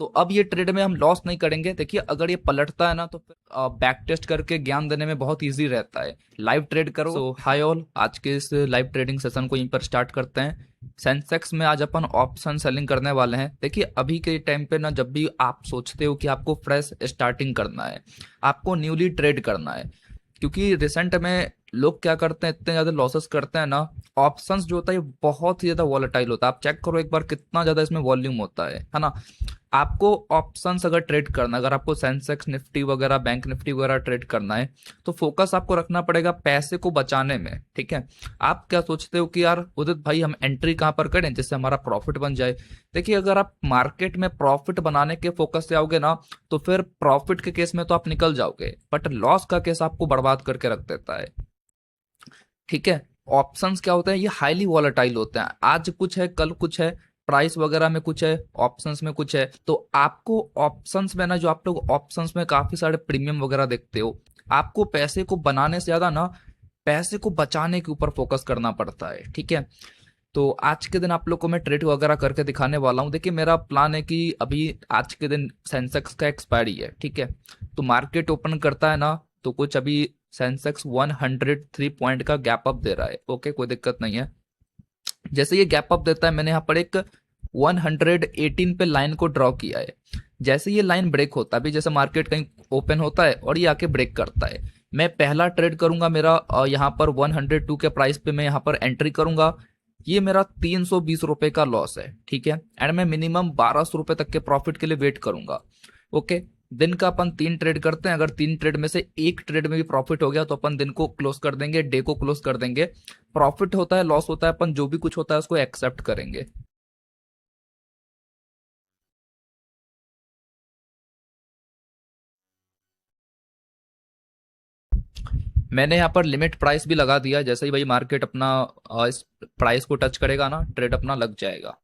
तो अब ये ट्रेड में हम लॉस नहीं करेंगे। देखिए अगर ये पलटता है ना तो फिर बैक टेस्ट करके ज्ञान देने में बहुत इजी रहता है। लाइव ट्रेड करो। सो हाय ऑल, आज के इस लाइव ट्रेडिंग सेशन को यहीं पर स्टार्ट करते हैं। सेंसेक्स में आज अपन ऑप्शन सेलिंग करने वाले हैं। देखिए अभी के टाइम पे ना, जब भी आप सोचते हो कि आपको फ्रेश स्टार्टिंग करना है, आपको न्यूली ट्रेड करना है, क्योंकि रिसेंट में लोग क्या करते हैं, इतने ज्यादा लॉसेस करते हैं ना। ऑप्शंस जो होता है ये बहुत ही ज्यादा वॉलेटाइल होता है। आप चेक करो एक बार कितना ज्यादा इसमें वॉल्यूम होता है ना। आपको ऑप्शंस अगर ट्रेड करना है, अगर आपको सेंसेक्स निफ्टी वगैरह, बैंक निफ्टी वगैरह ट्रेड करना है, तो फोकस आपको रखना पड़ेगा पैसे को बचाने में। ठीक है, आप क्या सोचते हो कि यार उदित भाई हम एंट्री कहाँ पर करें जिससे हमारा प्रॉफिट बन जाए। देखिए अगर आप मार्केट में प्रॉफिट बनाने के फोकस से आओगे ना, तो फिर प्रॉफिट के केस में तो आप निकल जाओगे, बट लॉस का केस आपको बर्बाद करके रख देता है। ठीक है, ऑप्शंस क्या होते हैं, ये हाईली वॉलेटाइल होते हैं। आज कुछ है, कल कुछ है, प्राइस वगैरह में कुछ है, ऑप्शंस में कुछ है। तो आपको ऑप्शंस में ना, जो आप लोग ऑप्शंस में काफी सारे प्रीमियम वगैरह देखते हो, आपको पैसे को बनाने से ज्यादा ना पैसे को बचाने के ऊपर फोकस करना पड़ता है। ठीक है, तो आज के दिन आप लोग को मैं ट्रेड वगैरह करके दिखाने वाला हूँ। देखिए मेरा प्लान है कि अभी आज के दिन सेंसेक्स का एक्सपायरी है। ठीक है, तो मार्केट ओपन करता है ना, तो कुछ अभी सेंसेक्स 103 पॉइंट का गैप अप दे रहा है। ओके, कोई दिक्कत नहीं है। जैसे ये गैप अप देता है, मैंने यहाँ पर एक 118 पे लाइन को ड्रॉ किया है। जैसे ये लाइन ब्रेक होता है, अभी जैसे मार्केट कहीं ओपन होता है और ये आके ब्रेक करता है, मैं पहला ट्रेड करूंगा मेरा यहाँ पर 102 के प्राइस पे मैं यहाँ पर एंट्री करूंगा। ये मेरा 320 रुपए का लॉस है। ठीक है, एंड मैं मिनिमम 1200 रुपए तक के प्रॉफिट के लिए वेट करूंगा। ओके, दिन का अपन 3 ट्रेड करते हैं। अगर 3 ट्रेड में से एक ट्रेड में भी प्रॉफिट हो गया तो अपन दिन को क्लोज कर देंगे, डे को क्लोज कर देंगे। प्रॉफिट होता है, लॉस होता है, अपन जो भी कुछ होता है उसको एक्सेप्ट करेंगे। मैंने यहाँ पर लिमिट प्राइस भी लगा दिया। जैसे ही भाई मार्केट अपना इस प्राइस को टच करेगा ना, ट्रेड अपना लग जाएगा।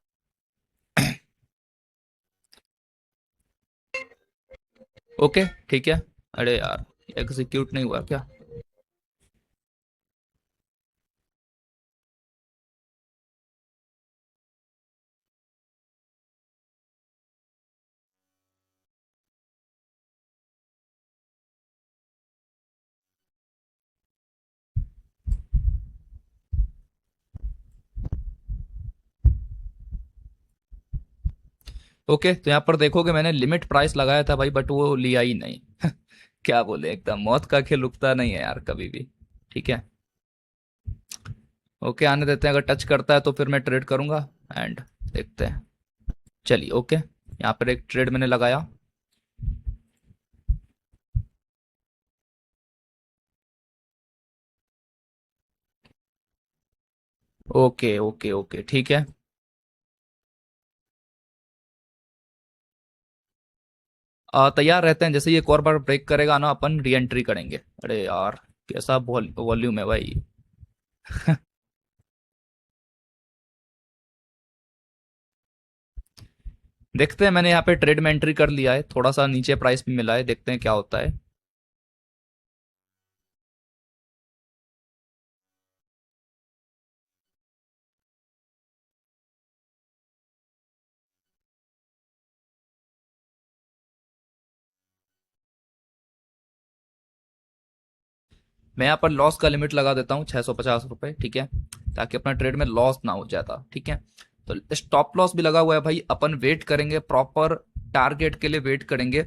ओके ठीक है। अरे यार, एग्जीक्यूट नहीं हुआ क्या? ओके, तो यहाँ पर देखोगे मैंने लिमिट प्राइस लगाया था भाई, बट वो लिया ही नहीं। क्या बोले, एकदम मौत का खेल रुकता नहीं है यार कभी भी। ठीक है, ओके आने देते हैं। अगर टच करता है तो फिर मैं ट्रेड करूंगा एंड देखते हैं। चलिए ओके, यहाँ पर एक ट्रेड मैंने लगाया। ओके ओके ओके ठीक है। तैयार रहते हैं। जैसे ये एक और बार ब्रेक करेगा ना, अपन री एंट्री करेंगे। अरे यार, कैसा वॉल्यूम है भाई। देखते हैं, मैंने यहाँ पे ट्रेड में एंट्री कर लिया है, थोड़ा सा नीचे प्राइस भी मिला है, देखते हैं क्या होता है। मैं यहाँ पर लॉस का लिमिट लगा देता हूँ 650 रुपये। ठीक है, ताकि अपना ट्रेड में लॉस ना हो जाता। ठीक है, तो स्टॉप लॉस भी लगा हुआ है भाई। अपन वेट करेंगे, प्रॉपर टारगेट के लिए वेट करेंगे।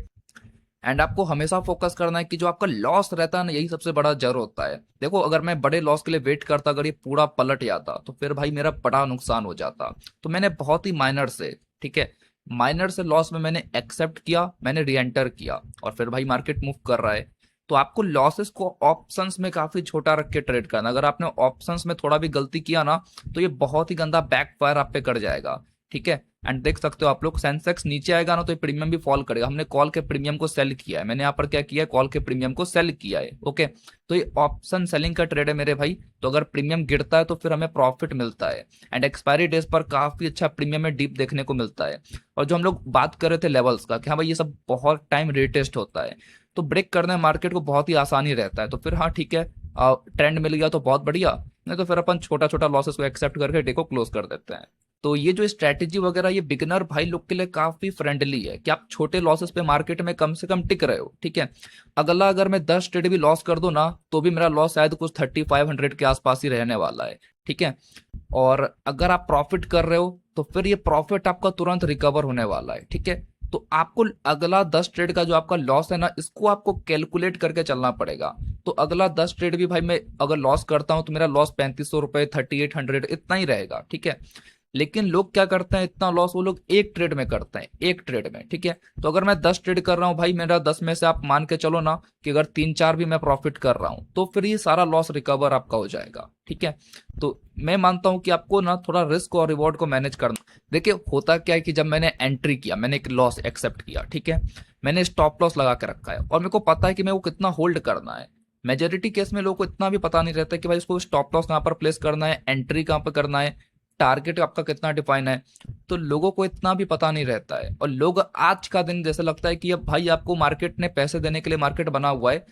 एंड आपको हमेशा फोकस करना है कि जो आपका लॉस रहता है ना, यही सबसे बड़ा जर होता है। देखो अगर मैं बड़े लॉस के लिए वेट करता, अगर ये पूरा पलट जाता तो फिर भाई मेरा बड़ा नुकसान हो जाता। तो मैंने बहुत ही माइनर से, ठीक है, माइनर से लॉस में मैंने एक्सेप्ट किया, मैंने री एंटर किया, और फिर भाई मार्केट मूव कर रहा है। तो आपको लॉसेस को ऑप्शंस में काफी छोटा रख के ट्रेड करना। अगर आपने ऑप्शंस में थोड़ा भी गलती किया ना, तो ये बहुत ही गंदा बैकफायर आप पे कर जाएगा। ठीक है, एंड देख सकते हो आप लोग, सेंसेक्स नीचे आएगा ना तो ये प्रीमियम भी फॉल करेगा। हमने कॉल के प्रीमियम को सेल किया है। मैंने यहाँ पर क्या किया है, कॉल के प्रीमियम को सेल किया है। ओके, तो ये ऑप्शन सेलिंग का ट्रेड है मेरे भाई। तो अगर प्रीमियम गिरता है तो फिर हमें प्रॉफिट मिलता है, एंड एक्सपायरी डेज पर काफी अच्छा प्रीमियम में डीप देखने को मिलता है। और जो हम लोग बात कर रहे थे लेवल्स का, कि हाँ भाई ये सब बहुत टाइम रिटेस्ट होता है, तो ब्रेक करना है मार्केट को बहुत ही आसानी रहता है। तो फिर हाँ ठीक है, ट्रेंड मिल गया तो बहुत बढ़िया, नहीं तो फिर अपन छोटा छोटा लॉसेस को एक्सेप्ट करके डे को क्लोज कर देते हैं। तो ये जो स्ट्रैटेजी वगैरह ये बिगिनर भाई लोग के लिए काफी फ्रेंडली है कि आप छोटे लॉसेस पे मार्केट में कम से कम टिक रहे हो, ठीक है। अगला अगर मैं 10 ट्रेड भी लॉस कर दूं ना तो भी मेरा लॉस शायद कुछ 3500 के आसपास ही रहने वाला है, ठीक है। और अगर आप प्रॉफिट कर रहे हो तो फिर ये प्रॉफिट आपका तुरंत रिकवर होने वाला है, ठीक है। तो आपको अगला 10 ट्रेड का जो आपका लॉस है ना, इसको आपको कैलकुलेट करके चलना पड़ेगा। तो अगला 10 ट्रेड भी भाई मैं अगर लॉस करता हूं तो मेरा लॉस 3500 रुपए 3800 इतना ही रहेगा, ठीक है। लेकिन लोग क्या करते हैं, इतना लॉस वो लोग एक ट्रेड में करते हैं, एक ट्रेड में, ठीक है। तो अगर मैं 10 ट्रेड कर रहा हूँ भाई, मेरा 10 में से आप मान के चलो ना कि अगर 3-4 भी मैं प्रॉफिट कर रहा हूँ तो फिर ये सारा लॉस रिकवर आपका हो जाएगा, ठीक है। तो मैं मानता हूं कि आपको ना थोड़ा रिस्क और रिवॉर्ड को मैनेज करना। देखिए होता क्या है कि जब मैंने एंट्री किया, मैंने एक लॉस एक्सेप्ट किया, ठीक है। मैंने स्टॉप लॉस लगा के रखा है और मेरे को पता है कि मैं वो कितना होल्ड करना है। मेजोरिटी केस में लोगों को इतना भी पता नहीं रहता कि भाई उसको स्टॉप लॉस कहाँ पर प्लेस करना है, एंट्री कहाँ पर करना है, टारगेट आपका कितना डिफाइन है। तो लोगों को इतना भी पता नहीं रहता है और लोग आज का दिन जैसे लगता है कि अब भाई आपको मार्केट ने पैसे देने के लिए मार्केट बना हुआ है,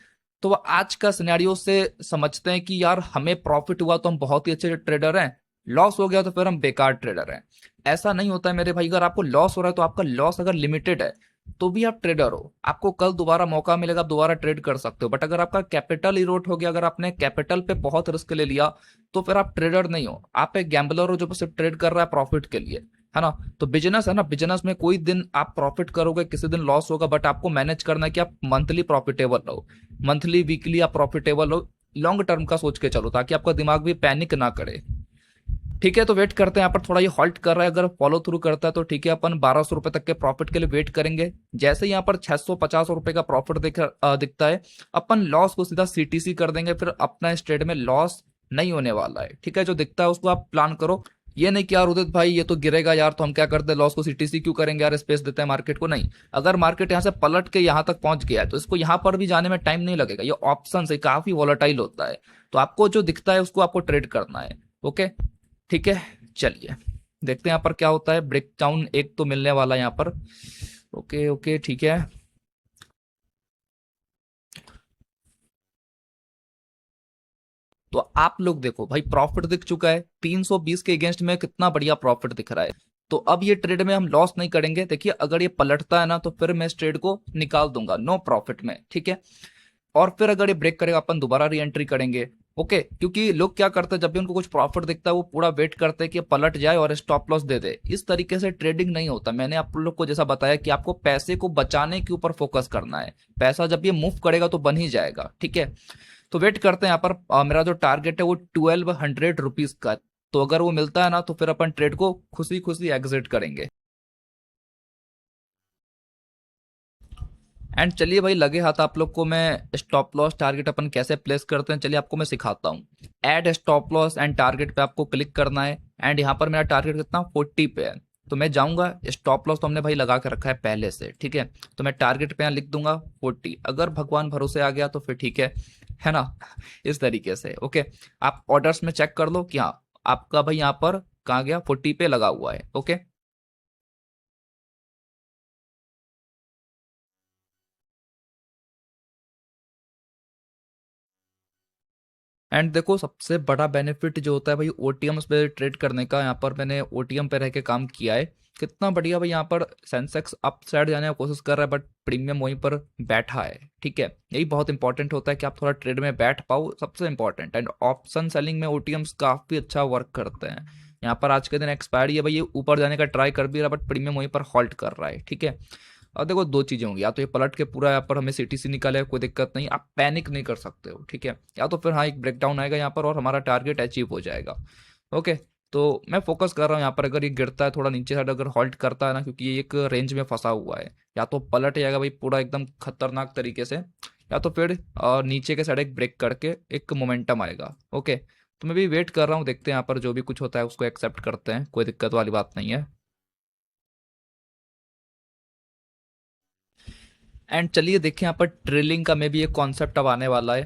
तो वो आज का सिनेरियो से समझते हैं कि यार हमें प्रॉफिट हुआ तो हम बहुत ही अच्छे ट्रेडर हैं, लॉस हो गया तो फिर हम बेकार ट्रेडर हैं। ऐसा नहीं होता है मेरे भाई। अगर आपको लॉस हो रहा है तो आपका लॉस अगर लिमिटेड है तो भी आप ट्रेडर हो, आपको कल दोबारा मौका मिलेगा, आप दोबारा ट्रेड कर सकते हो। बट अगर आपका कैपिटल इरोट हो गया, अगर आपने कैपिटल पे बहुत रिस्क ले लिया तो फिर आप ट्रेडर नहीं हो, आप एक गैम्बलर हो जो सिर्फ ट्रेड कर रहा है प्रॉफिट के लिए, है ना। तो बिजनेस है ना, बिजनेस में कोई दिन आप प्रॉफिट करोगे, किसी दिन लॉस होगा, बट आपको मैनेज करना है कि आप मंथली प्रॉफिटेबल रहो, मंथली वीकली आप प्रॉफिटेबल हो। लॉन्ग टर्म का सोच के चलो ताकि आपका दिमाग भी पैनिक ना करे, ठीक है। तो वेट करते हैं, यहाँ पर थोड़ा ये हॉल्ट कर रहा है, अगर फॉलो थ्रू करता है तो ठीक है, अपन 1200 रुपए तक के प्रॉफिट के लिए वेट करेंगे। जैसे ही यहाँ पर 650 रुपए का प्रॉफिट दिखता है, अपन लॉस को सीधा सीटीसी कर देंगे, फिर अपना इस ट्रेड में लॉस नहीं होने वाला है, ठीक है। जो दिखता है उसको आप प्लान करो, ये नहीं कि यार उदित भाई ये तो गिरेगा यार तो हम क्या करते हैं, लॉस को सीटीसी क्यों करेंगे यार, स्पेस देते हैं मार्केट को। नहीं, अगर मार्केट यहाँ से पलट के यहाँ तक पहुंच गया है तो इसको यहाँ पर भी जाने में टाइम नहीं लगेगा, ये ऑप्शन है, काफी वॉलेटाइल होता है। तो आपको जो दिखता है उसको आपको ट्रेड करना है, ओके, ठीक है। चलिए देखते हैं यहाँ पर क्या होता है। ब्रेक डाउन एक तो मिलने वाला है यहाँ पर, ओके ओके ठीक है। तो आप लोग देखो भाई, प्रॉफिट दिख चुका है 320 के अगेंस्ट में, कितना बढ़िया प्रॉफिट दिख रहा है। तो अब ये ट्रेड में हम लॉस नहीं करेंगे। देखिए अगर ये पलटता है ना तो फिर मैं इस ट्रेड को निकाल दूंगा नो प्रॉफिट में, ठीक है। और फिर अगर ये ब्रेक करेगा अपन दोबारा री एंट्री करेंगे, ओके। क्योंकि लोग क्या करते हैं, जब भी उनको कुछ प्रॉफिट दिखता है वो पूरा वेट करते हैं कि पलट जाए और स्टॉप लॉस दे दे। इस तरीके से ट्रेडिंग नहीं होता। मैंने आप लोग को जैसा बताया कि आपको पैसे को बचाने के ऊपर फोकस करना है, पैसा जब ये मूव करेगा तो बन ही जाएगा, ठीक है। तो वेट करते हैं यहाँ पर। मेरा जो टारगेट है वो 1200 रुपीज का, तो अगर वो मिलता है ना तो फिर अपन ट्रेड को खुशी खुशी एग्जिट करेंगे। एंड चलिए भाई, लगे हाथ आप लोग को मैं स्टॉप लॉस टारगेट अपन कैसे प्लेस करते हैं, चलिए आपको मैं सिखाता हूँ। Add stop loss and target पे आपको क्लिक करना है। एंड यहाँ पर मेरा टारगेट कितना 40 पे है, तो मैं जाऊंगा। स्टॉप लॉस तो हमने भाई लगा के रखा है पहले से, ठीक है। तो मैं टारगेट पे यहाँ लिख दूंगा 40, अगर भगवान भरोसे आ गया तो फिर ठीक है ना। इस तरीके से, ओके। आप ऑर्डर्स में चेक कर लो कि हाँ आपका भाई यहाँ पर कहाँ गया, 40 पे लगा हुआ है, ओके। एंड देखो सबसे बड़ा बेनिफिट जो होता है भाई ओटीएम पे ट्रेड करने का, यहाँ पर मैंने ओटीएम पे रह के काम किया है। कितना बढ़िया भाई, यहाँ पर सेंसेक्स अप साइड जाने की कोशिश कर रहा है बट प्रीमियम वहीं पर बैठा है, ठीक है। यही बहुत इंपॉर्टेंट होता है कि आप थोड़ा ट्रेड में बैठ पाओ, सबसे इंपॉर्टेंट। एंड ऑप्शन सेलिंग में ओटीएम्स काफी अच्छा वर्क करते हैं। यहाँ पर आज के दिन एक्सपायरी है भाई, ये ऊपर जाने का ट्राई कर भी रहा बट प्रीमियम वहीं पर हॉल्ट कर रहा है, ठीक है। और देखो दो चीजें होंगी, या तो ये पलट के पूरा यहाँ पर हमें सीटीसी निकाले, कोई दिक्कत नहीं, आप पैनिक नहीं कर सकते हो, ठीक है। या तो फिर हाँ एक ब्रेकडाउन आएगा यहाँ पर और हमारा टारगेट अचीव हो जाएगा, ओके। तो मैं फोकस कर रहा हूँ यहाँ पर, अगर ये गिरता है थोड़ा नीचे साइड, अगर हॉल्ट करता है ना, क्योंकि ये एक रेंज में फंसा हुआ है, या तो पलट जाएगा भाई पूरा एकदम खतरनाक तरीके से, या तो फिर नीचे के साइड एक ब्रेक करके एक मोमेंटम आएगा, ओके। तो मैं भी वेट कर रहा हूँ, देखते हैं यहाँ पर जो भी कुछ होता है उसको एक्सेप्ट करते हैं, कोई दिक्कत वाली बात नहीं है। एंड चलिए देखें यहाँ पर ट्रेलिंग का में भी एक कॉन्सेप्ट अब आने वाला है।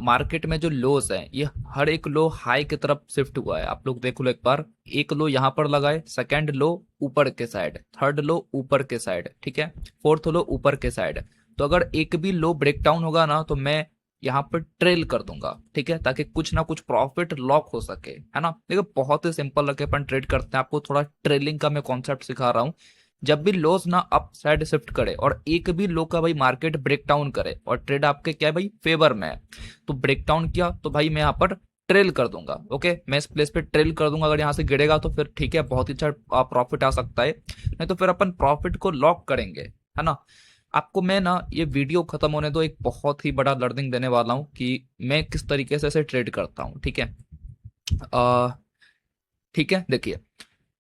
मार्केट में जो लोस हैं ये हर एक लो हाई की तरफ शिफ्ट हुआ है, आप लोग देख लो एक बार। एक लो यहाँ पर लगाए, सेकंड लो ऊपर के साइड, थर्ड लो ऊपर के साइड, ठीक है, फोर्थ लो ऊपर के साइड। तो अगर एक भी लो ब्रेक डाउन होगा ना तो मैं यहाँ पर ट्रेल कर दूंगा, ठीक है, ताकि कुछ ना कुछ प्रॉफिट लॉक हो सके, है ना। देखो बहुत ही सिंपल रखे अपन ट्रेड करते हैं, आपको थोड़ा ट्रेलिंग का मैं कॉन्सेप्ट सिखा रहा हूँ। जब भी लॉस ना अप साइड शिफ्ट करे और एक भी लो का भाई मार्केट ब्रेक डाउन करे और ट्रेड आपके क्या है भाई फेवर में है, तो ब्रेक डाउन किया तो भाई मैं यहाँ पर ट्रेल कर दूंगा। ओके, मैं इस प्लेस पे ट्रेल कर दूंगा। अगर यहाँ से गिरेगा तो फिर ठीक है, बहुत ही अच्छा प्रॉफिट आ सकता है, नहीं तो फिर अपन प्रॉफिट को लॉक करेंगे, है ना। आपको मैं ना ये वीडियो खत्म होने दो, एक बहुत ही बड़ा लर्निंग देने वाला हूँ कि मैं किस तरीके से इसे ट्रेड करता हूँ, ठीक है। अ, ठीक है, देखिए,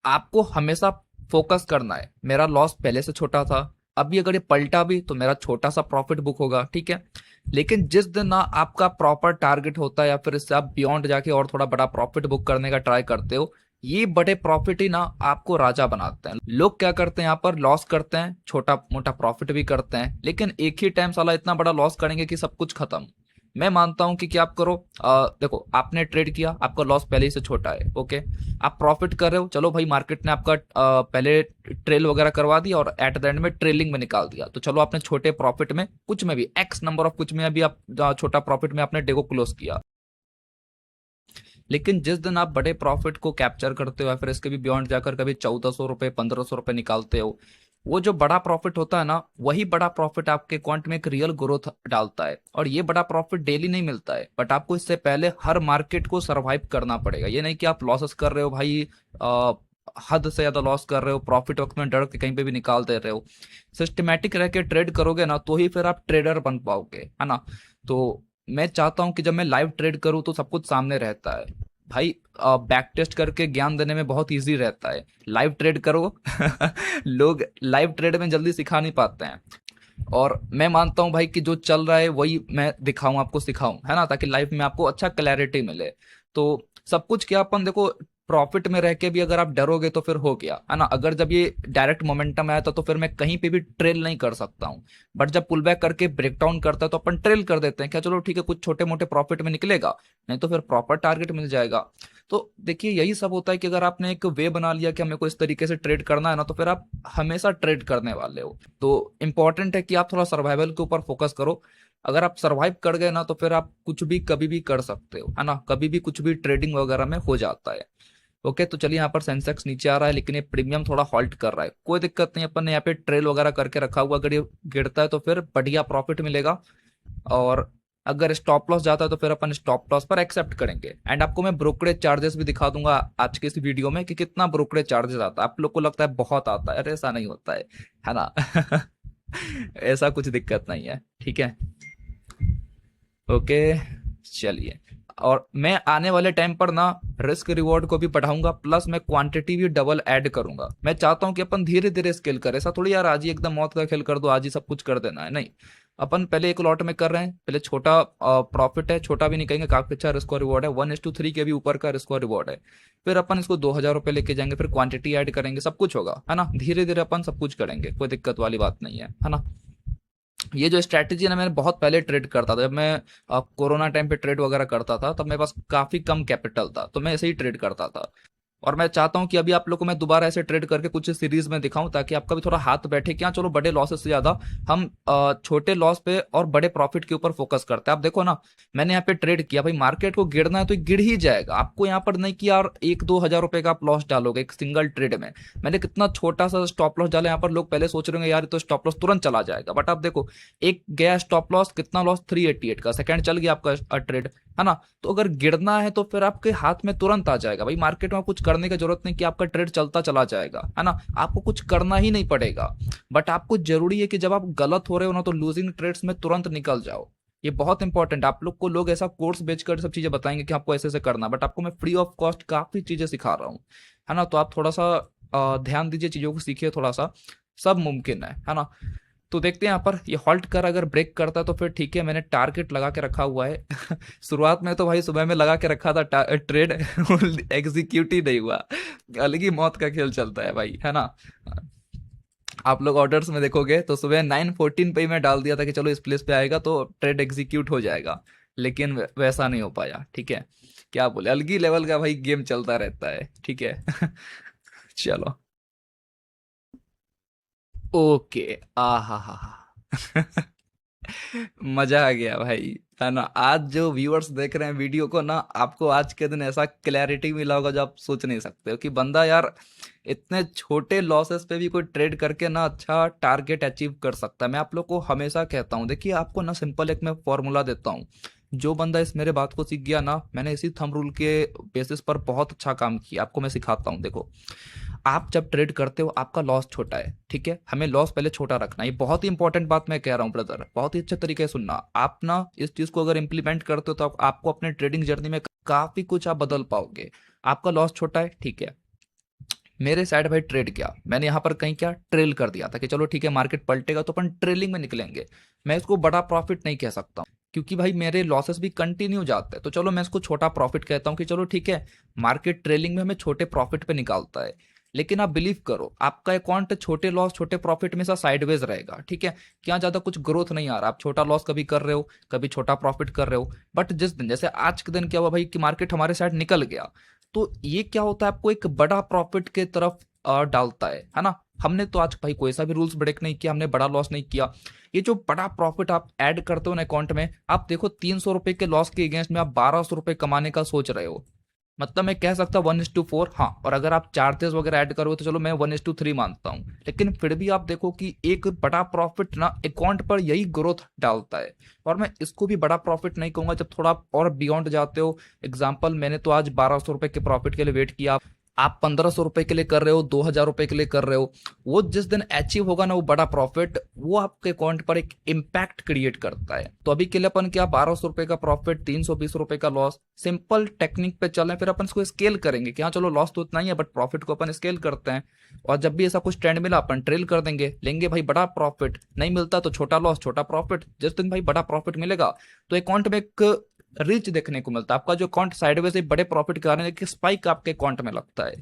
आपको हमेशा फोकस करना है। मेरा लॉस पहले से छोटा था, अभी अगर ये पलटा भी तो मेरा छोटा सा प्रॉफिट बुक होगा, ठीक है। लेकिन जिस दिन ना आपका प्रॉपर टारगेट होता है या फिर इससे आप बियॉन्ड जाके और थोड़ा बड़ा प्रॉफिट बुक करने का ट्राई करते हो, ये बड़े प्रॉफिट ही ना आपको राजा बनाते हैं। लोग क्या करते हैं, यहाँ पर लॉस करते हैं, छोटा मोटा प्रॉफिट भी करते हैं, लेकिन एक ही टाइम साला इतना बड़ा लॉस करेंगे कि सब कुछ खत्म। मैं मानता हूं कि क्या आप करो, देखो आपने ट्रेड किया, आपका लॉस पहले ही से छोटा है, ओके, आप प्रॉफिट कर रहे हो, चलो भाई मार्केट ने आपका पहले ट्रेल वगैरह करवा दिया और एट द एंड में ट्रेलिंग में निकाल दिया, तो चलो आपने छोटे प्रॉफिट में कुछ में भी एक्स नंबर ऑफ कुछ में अभी आप छोटा प्रॉफिट में आपने डे को क्लोज किया। लेकिन जिस दिन आप बड़े प्रॉफिट को कैप्चर करते हो या फिर इसके भी बियॉन्ड जाकर कभी 1400 रुपए 1500 रुपए निकालते हो, वो जो बड़ा प्रॉफिट होता है ना, वही बड़ा प्रॉफिट आपके अकाउंट में एक रियल ग्रोथ डालता है। और ये बड़ा प्रॉफिट डेली नहीं मिलता है, बट आपको इससे पहले हर मार्केट को सरवाइव करना पड़ेगा। ये नहीं कि आप लॉसेस कर रहे हो भाई, आ, हद से ज्यादा लॉस कर रहे हो, प्रॉफिट वक्त में डर के कहीं पे भी निकाल दे रहे हो। सिस्टमेटिक रह के ट्रेड करोगे ना तो ही फिर आप ट्रेडर बन पाओगे, है ना। तो मैं चाहता हूं कि जब मैं लाइव ट्रेड करूं तो सब कुछ सामने रहता है भाई। बैक टेस्ट करके ज्ञान देने में बहुत इजी रहता है, लाइव ट्रेड करो। लोग लाइव ट्रेड में जल्दी सिखा नहीं पाते हैं, और मैं मानता हूं भाई कि जो चल रहा है वही मैं दिखाऊं, आपको सिखाऊं, है ना, ताकि लाइफ में आपको अच्छा क्लैरिटी मिले। तो सब कुछ क्या अपन देखो, प्रॉफिट में रह के भी अगर आप डरोगे तो फिर हो गया, है ना। अगर जब ये डायरेक्ट मोमेंटम आया था तो फिर मैं कहीं पे भी ट्रेल नहीं कर सकता हूँ, बट जब पुल बैक करके ब्रेक डाउन करता है तो अपन ट्रेल कर देते हैं, क्या चलो ठीक है कुछ छोटे मोटे प्रॉफिट में निकलेगा, नहीं तो फिर प्रॉपर टारगेट मिल जाएगा। तो देखिए यही सब होता है कि अगर आपने एक वे बना लिया कि हमें को इस तरीके से ट्रेड करना है ना, तो फिर आप हमेशा ट्रेड करने वाले हो। तो इंपॉर्टेंट है कि आप थोड़ा सर्वाइवल के ऊपर फोकस करो। अगर आप सर्वाइव कर गए ना तो फिर आप कुछ भी कभी भी कर सकते हो, है ना, कभी भी कुछ भी ट्रेडिंग वगैरह में हो जाता है। ओके, तो चलिए, यहाँ पर सेंसेक्स नीचे आ रहा है लेकिन ये प्रीमियम थोड़ा हॉल्ट कर रहा है, कोई दिक्कत नहीं, अपन ने यहाँ पे ट्रेल वगैरह करके रखा हुआ, अगर ये गिरता है तो फिर बढ़िया प्रॉफिट मिलेगा। और अगर स्टॉप लॉस जाता है तो फिर अपन स्टॉप लॉस पर एक्सेप्ट करेंगे। एंड आपको मैं ब्रोकरेज चार्जेस भी दिखा दूंगा आज के इस वीडियो में कि कितना ब्रोकरेज चार्जेस आता है। आप लोग को लगता है बहुत आता है, अरे ऐसा नहीं होता है ना। ऐसा कुछ दिक्कत नहीं है, ठीक है। ओके, चलिए, और मैं आने वाले टाइम पर ना रिस्क रिवॉर्ड को भी बढ़ाऊंगा, प्लस मैं क्वांटिटी भी डबल ऐड करूंगा। मैं चाहता हूं कि अपन धीरे धीरे स्केल करें, ऐसा थोड़ी यार आज ही एकदम मौत का खेल कर दो, आज ही सब कुछ कर देना है, नहीं। अपन पहले एक लॉट में कर रहे हैं, पहले छोटा प्रॉफिट है, छोटा भी नहीं कहेंगे, काफी अच्छा रिस्क और रिवॉर्ड है, 1:3 के भी ऊपर का रिस्क और रिवॉर्ड है। फिर अपन इसको 2000 रुपये लेके जाएंगे, फिर क्वांटिटी ऐड करेंगे, सब कुछ होगा, है ना, धीरे धीरे अपन सब कुछ करेंगे, कोई दिक्कत वाली बात नहीं है ना। ये जो स्ट्रैटेजी है ना, मैंने बहुत पहले ट्रेड करता था, जब मैं कोरोना टाइम पे ट्रेड वगैरह करता था तब मेरे पास काफी कम कैपिटल था, तो मैं ऐसे ही ट्रेड करता था। और मैं चाहता हूं कि अभी आप लोग को मैं दोबारा ऐसे ट्रेड करके कुछ सीरीज में दिखाऊं, ताकि आपका भी थोड़ा हाथ बैठे कि हाँ चलो बड़े लॉसेस से ज्यादा हम छोटे लॉस पे और बड़े प्रॉफिट के ऊपर फोकस करते हैं। आप देखो ना, मैंने यहाँ पे ट्रेड किया भाई, मार्केट को गिरना है तो गिर ही जाएगा, आपको यहाँ पर नहीं कि यार 1-2 हजार रुपए का आप लॉस डालोगे एक सिंगल ट्रेड में। मैंने कितना छोटा सा स्टॉप लॉस डाला, यहाँ पर लोग पहले सोच रहे होंगे यार ये तो स्टॉप लॉस तुरंत चला जाएगा, बट आप देखो एक गया स्टॉप लॉस, कितना लॉस, 388 का, सेकंड चल गया आपका ट्रेड, है ना। तो अगर गिरना है तो फिर आपके हाथ में तुरंत आ जाएगा भाई, मार्केट में कुछ करने की जरूरत नहीं कि आपका ट्रेड चलता चला जाएगा, है ना, आपको कुछ करना ही नहीं पड़ेगा। बट आपको जरूरी है कि जब आप गलत हो रहे हो ना तो लूजिंग ट्रेड्स में तुरंत निकल जाओ। ये बहुत इंपॉर्टेंट, आप लोग को लोग ऐसा कोर्स बेचकर सब चीजें बताएंगे कि आपको ऐसे ऐसे करना, बट आपको मैं फ्री ऑफ कॉस्ट काफी चीजें सिखा रहा हूँ, है ना। तो आप थोड़ा सा ध्यान दीजिए, चीजों को सीखिए थोड़ा सा, सब मुमकिन है ना। तो देखते हैं यहाँ पर ये हॉल्ट कर अगर ब्रेक करता है तो फिर ठीक है, मैंने टारगेट लगा के रखा हुआ है। शुरुआत में तो भाई सुबह में लगा के रखा था ट्रेड, एग्जीक्यूट ही नहीं हुआ, अलग ही मौत का खेल चलता है भाई, है ना। आप लोग ऑर्डर्स में देखोगे तो सुबह 9:14 पे ही मैं डाल दिया था कि चलो इस प्लेस पे आएगा तो ट्रेड एग्जीक्यूट हो जाएगा, लेकिन वैसा नहीं हो पाया, ठीक है। क्या बोले, अलग ही लेवल का भाई गेम चलता रहता है, ठीक है। चलो, ओके, आ हा हा हा। मजा आ गया भाई, है ना। आज जो व्यूअर्स देख रहे हैं वीडियो को ना, आपको आज के दिन ऐसा क्लैरिटी मिला होगा जो आप सोच नहीं सकते हो कि बंदा यार इतने छोटे लॉसेस पे भी कोई ट्रेड करके ना अच्छा टारगेट अचीव कर सकता है। मैं आप लोग को हमेशा कहता हूँ, देखिए आपको ना सिंपल एक मैं फॉर्मूला देता हूँ। जो बंदा इस मेरे बात को सीख गया ना, मैंने इसी थंब रूल के बेसिस पर बहुत अच्छा काम किया, आपको मैं सिखाता हूँ। देखो, आप जब ट्रेड करते हो आपका लॉस छोटा है, ठीक है, हमें लॉस पहले छोटा रखना है। ये बहुत ही इंपॉर्टेंट बात मैं कह रहा हूँ ब्रदर, बहुत ही अच्छे तरीके से सुनना। आप ना इस चीज को अगर इंप्लीमेंट करते हो तो आपको अपने ट्रेडिंग जर्नी में काफी कुछ आप बदल पाओगे। आपका लॉस छोटा है, ठीक है। मेरे साइड भाई ट्रेड किया मैंने, यहाँ पर कहीं क्या ट्रेल कर दिया था कि चलो ठीक है मार्केट पलटेगा तो अपन ट्रेलिंग में निकलेंगे। मैं इसको बड़ा प्रॉफिट नहीं कह सकता हूँ, क्योंकि भाई मेरे लॉसेस भी कंटिन्यू जाते हैं। तो चलो मैं इसको छोटा प्रॉफिट कहता हूँ कि चलो ठीक है, मार्केट ट्रेलिंग में हमें छोटे प्रॉफिट पे निकालता है। लेकिन आप बिलीव करो, आपका अकाउंट छोटे लॉस छोटे प्रॉफिट में सा साइडवेज रहेगा, ठीक है। क्या ज्यादा कुछ ग्रोथ नहीं आ रहा, आप छोटा लॉस कभी कर रहे हो, कभी छोटा प्रॉफिट कर रहे हो। बट जिस दिन, जैसे आज के दिन क्या हुआ भाई कि मार्केट हमारे साइड निकल गया, तो ये क्या होता है, आपको एक बड़ा प्रॉफिट के तरफ डालता है ना। हमने तो आज भाई कोई सा भी रूल्स ब्रेक नहीं किया, हमने बड़ा लॉस नहीं किया। ये जो बड़ा प्रॉफिट आप ऐड करते हो ना अकाउंट में, आप देखो 300 रुपए के लॉस के अगेंस्ट में आप 1200 रुपए कमाने का सोच रहे हो। मतलब मैं कह सकता 1:4, हाँ। और अगर आप चार्जेस वगैरह ऐड करो तो चलो मैं 1:3 मानता हूँ, लेकिन फिर भी आप देखो कि एक बड़ा प्रॉफिट ना अकाउंट पर यही ग्रोथ डालता है। और मैं इसको भी बड़ा प्रॉफिट नहीं कहूंगा जब थोड़ा और बियॉन्ड जाते हो। एग्जाम्पल, मैंने तो आज 1200 रुपए के प्रॉफिट के लिए वेट किया, आप 1500 रुपए के लिए कर रहे हो, 2000 रुपए के लिए कर रहे हो। वो जिस दिन अचीव होगा ना वो बड़ा प्रॉफिट, वो आपके अकाउंट पर एक इम्पैक्ट क्रिएट करता है। तो अभी के लिए अपन क्या, 1200 रुपए का प्रॉफिट, 320 रुपए का लॉस, सिंपल टेक्निक पे चलें, फिर अपन इसको स्केल करेंगे कि हाँ चलो लॉस तो उतना ही है बट प्रॉफिट को अपन स्केल करते हैं। और जब भी ऐसा कुछ ट्रेंड मिला अपन ट्रेल कर देंगे, लेंगे भाई बड़ा प्रॉफिट, नहीं मिलता तो छोटा लॉस छोटा प्रॉफिट। जिस दिन भाई बड़ा प्रॉफिट मिलेगा तो अकाउंट में एक रिच देखने को मिलता है। आपका जो अकाउंट साइडवेज से बड़े प्रॉफिट के कारण एक स्पाइक आपके अकाउंट में लगता है,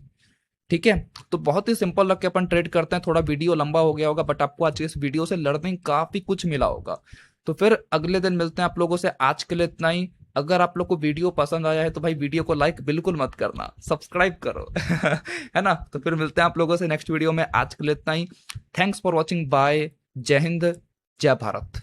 ठीक है। तो बहुत ही सिंपल रख के अपन ट्रेड करते हैं। थोड़ा वीडियो लंबा हो गया होगा बट आपको आज इस वीडियो से लर्निंग काफी कुछ मिला होगा। तो फिर अगले दिन मिलते हैं आप लोगों से, आज के लिए इतना ही। अगर आप लोग को वीडियो पसंद आया है तो भाई वीडियो को लाइक बिल्कुल मत करना, सब्सक्राइब करो है ना। तो फिर मिलते हैं आप लोगों से नेक्स्ट वीडियो में, आज के लिए इतना ही। थैंक्स फॉर वॉचिंग, बाय, जय हिंद, जय भारत।